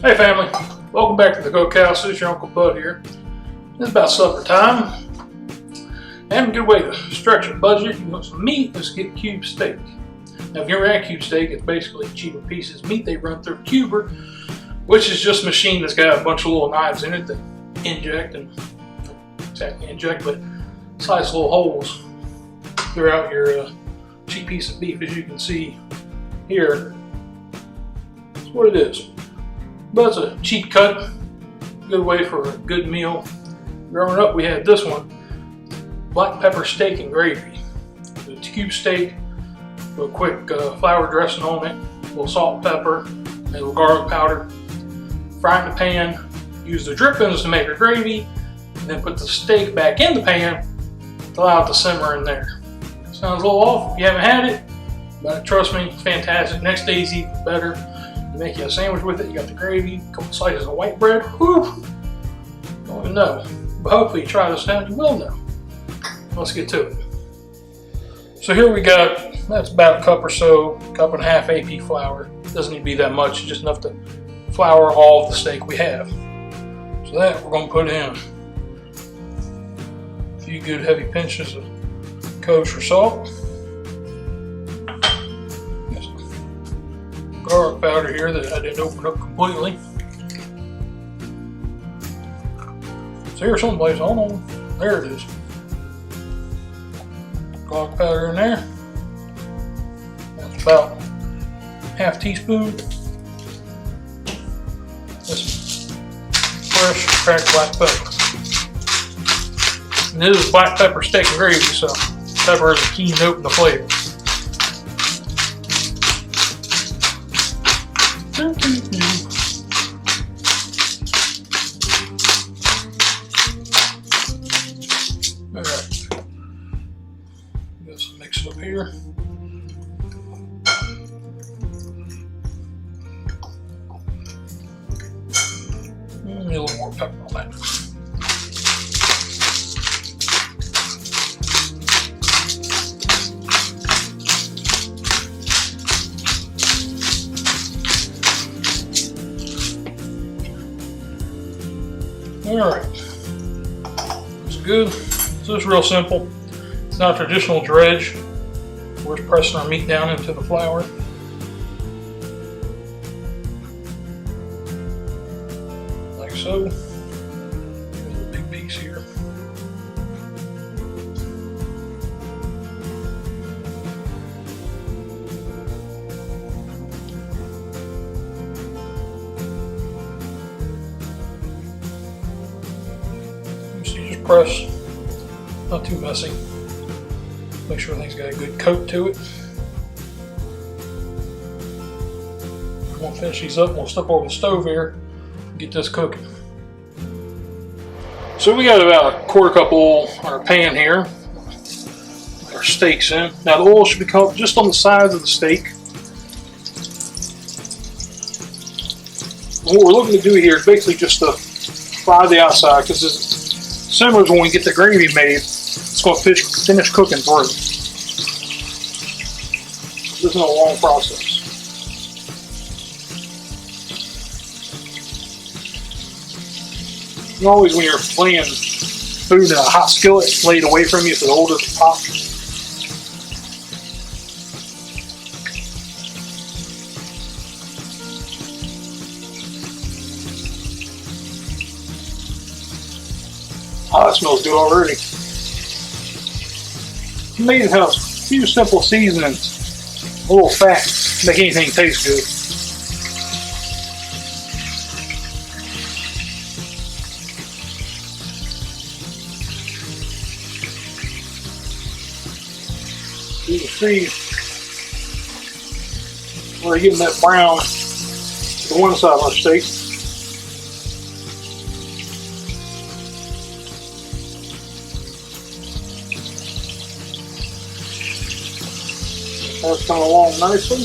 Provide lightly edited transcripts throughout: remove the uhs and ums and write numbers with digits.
Hey family, welcome back to the Cookhouse. It's your Uncle Bud here. It's about supper time. And a good way to stretch your budget, you want some meat, let's get cube steak. Now if you're at cube steak, it's basically cheaper pieces of meat they run through a cuber, which is just a machine that's got a bunch of little knives in it that inject, and exactly inject, but slice little holes throughout your cheap piece of beef. As you can see here, that's what it is. But it's a cheap cut, good way for a good meal. Growing up, we had this one, black pepper steak and gravy. It's a cube steak with a quick flour dressing on it, a little salt and pepper, and a little garlic powder. Fry in the pan, use the drippings to make your gravy, and then put the steak back in the pan to allow it to simmer in there. Sounds a little off if you haven't had it, but trust me, it's fantastic. Next day's even better. You make you a sandwich with it, you got the gravy, a couple slices of white bread, whew, don't even know. But hopefully you try this out, you will know. Let's get to it. So here we got, that's about a cup or so, cup and a half AP flour. Doesn't need to be that much, just enough to flour all of the steak we have. So that we're gonna put in a few good heavy pinches of kosher salt. Garlic powder here that I didn't open up completely. It's here someplace, hold on. There it is. Garlic powder in there. That's about half teaspoon. This fresh cracked black pepper. And this is black pepper steak and gravy, so pepper is a key note in the flavor. Alright, just mix it up here. Need a little more pepper on that. Alright, it's good. So it's real simple. It's not traditional dredge. We're just pressing our meat down into the flour. Like so. Here's a big piece here. Press, not too messy. Make sure everything's got a good coat to it. We'll finish these up. We'll step over the stove here and get this cooking. So we got about a quarter cup of oil on our pan here. Put our steaks in. Now the oil should be covered just on the sides of the steak. And what we're looking to do here is basically just to fry the outside, because it's simmers when we get the gravy made, it's going to finish cooking through. This isn't a long process. And always when you're laying food in a hot skillet, lay it away from you so the oil doesn't pop. Oh, that smells good already. Amazing how a few simple seasonings, a little fat, make anything taste good. You can see we're getting that brown to one side of our steak. That's coming along nicely.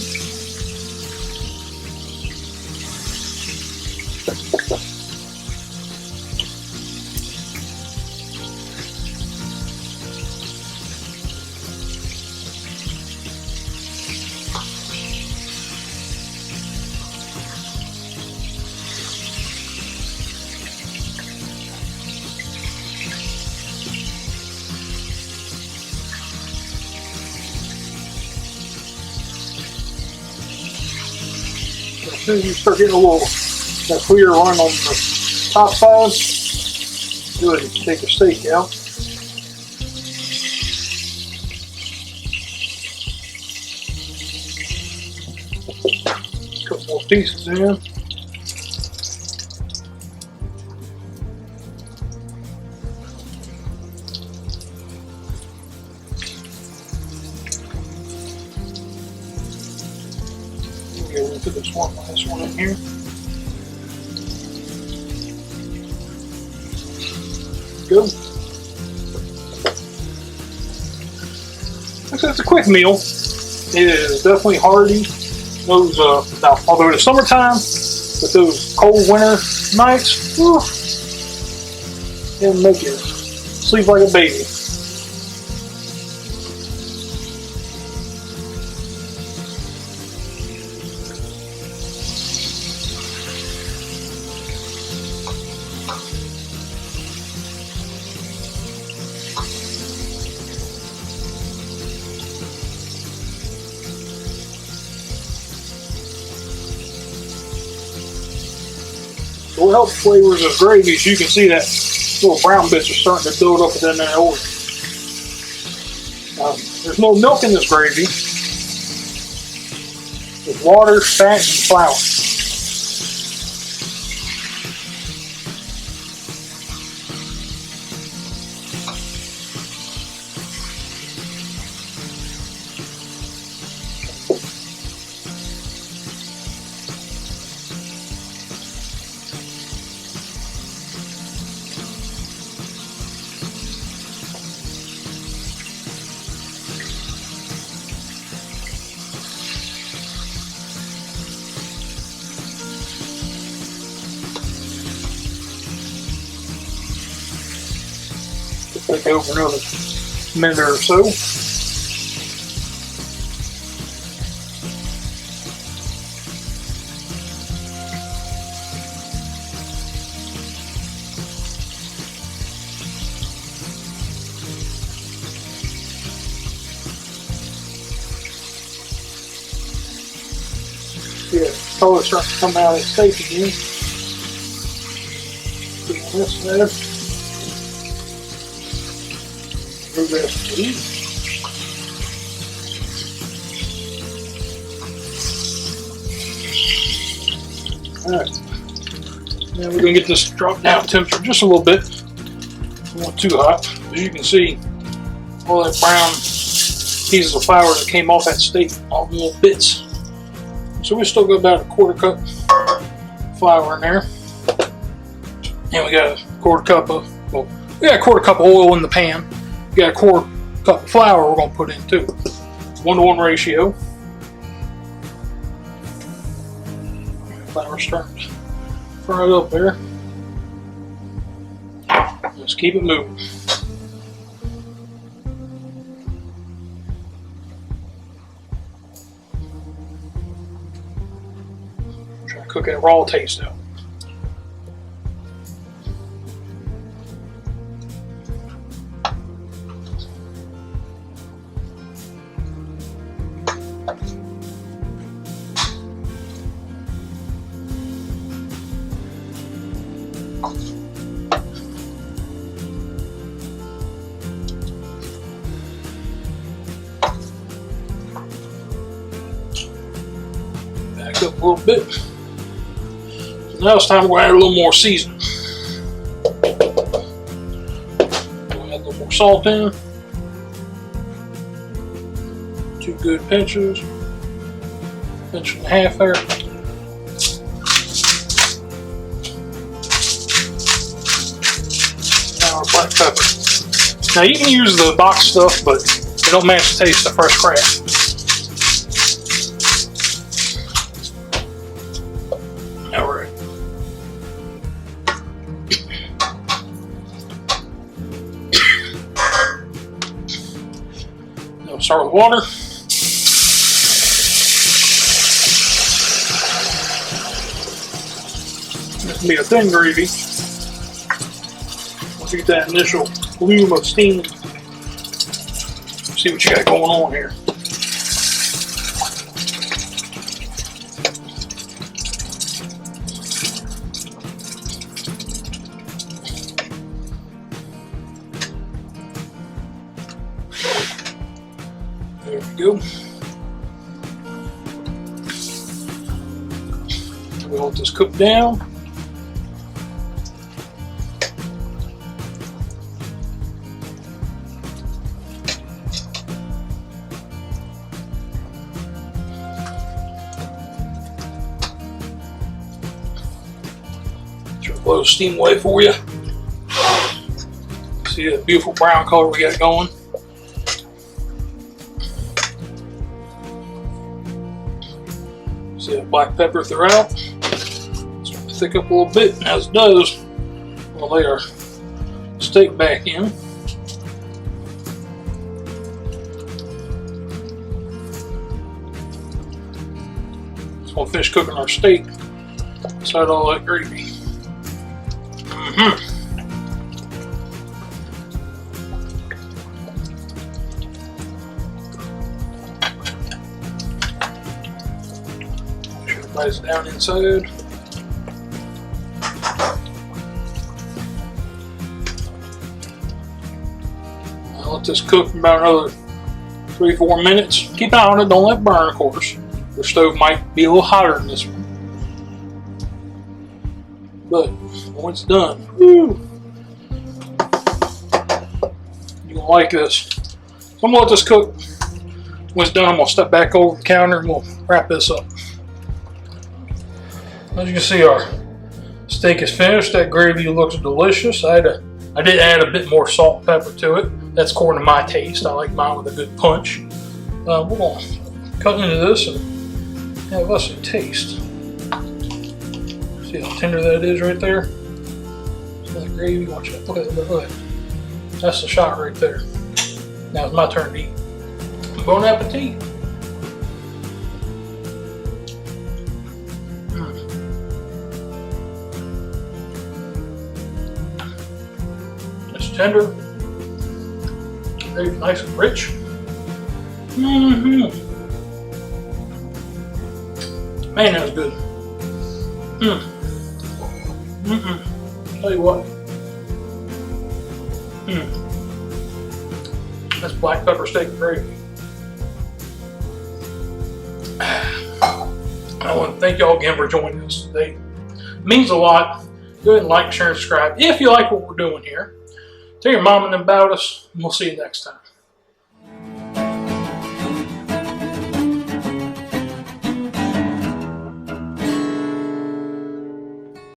soon as you start getting a little that clear run on the top side, go ahead and take the steak out. Couple more pieces in. Go into this last one in here. Go. Like I said, it's a quick meal. It is definitely hearty. Those, now, although it's summertime, with those cold winter nights, whew, it'll make you sleep like a baby. So what helps flavors of gravy is you can see that little brown bits are starting to build up within that oil. There's no milk in this gravy. There's water, fat, and flour. Take over another minute or so. See that color starting to come out of the steak again. Put this there. Move that to eat. Alright. Now we're going to get this dropped down temperature just a little bit. Not too hot. As you can see, all that brown pieces of flour that came off that steak, all the little bits. So we still got about a quarter cup flour in there. And we got a quarter cup of, well, we got a quarter cup of oil in the pan. We got a quarter cup of flour we're going to put in too. 1-to-1 ratio. Flour starting to fry up there. Let's keep it moving. Try to cook that raw taste out. Back up a little bit. So now it's time to add a little more seasoning. We'll add a little more salt in. 2 good pinches. Pinch and a half there. Now our black pepper. Now you can use the box stuff, but it don't match the taste of fresh crab. Alright. Now we'll start with water. This will be a thin gravy. We'll get that initial bloom of steam. See what you got going on here. There we go. We'll let this cook down. Blow the steam away for you. See that beautiful brown color we got going. See that black pepper throughout. It's going to thick up a little bit, and as it does, we'll lay our steak back in. So we'll finish cooking our steak inside all that gravy. Make sure everybody's down inside. I'll let this cook for about another 3-4 minutes. Keep an eye on it, don't let it burn, of course. Your stove might be a little hotter than this one. But when it's done, woo, you're gonna like this. So I'm gonna let this cook. When it's done, I'm gonna step back over the counter and we'll wrap this up. As you can see, our steak is finished. That gravy looks delicious. I did add a bit more salt and pepper to it. That's according to my taste. I like mine with a good punch. We're gonna cut into this and have us a taste. See how tender that is right there? See that gravy? Watch that. Look at that. Look at that. That's the shot right there. Now it's my turn to eat. Bon appetit. It's tender. Very nice and rich. Man, that was good. Tell you what. That's black pepper steak and gravy. I want to thank y'all again for joining us today. It means a lot. Go ahead and like, share, and subscribe if you like what we're doing here. Tell your mom and them about us, and we'll see you next time.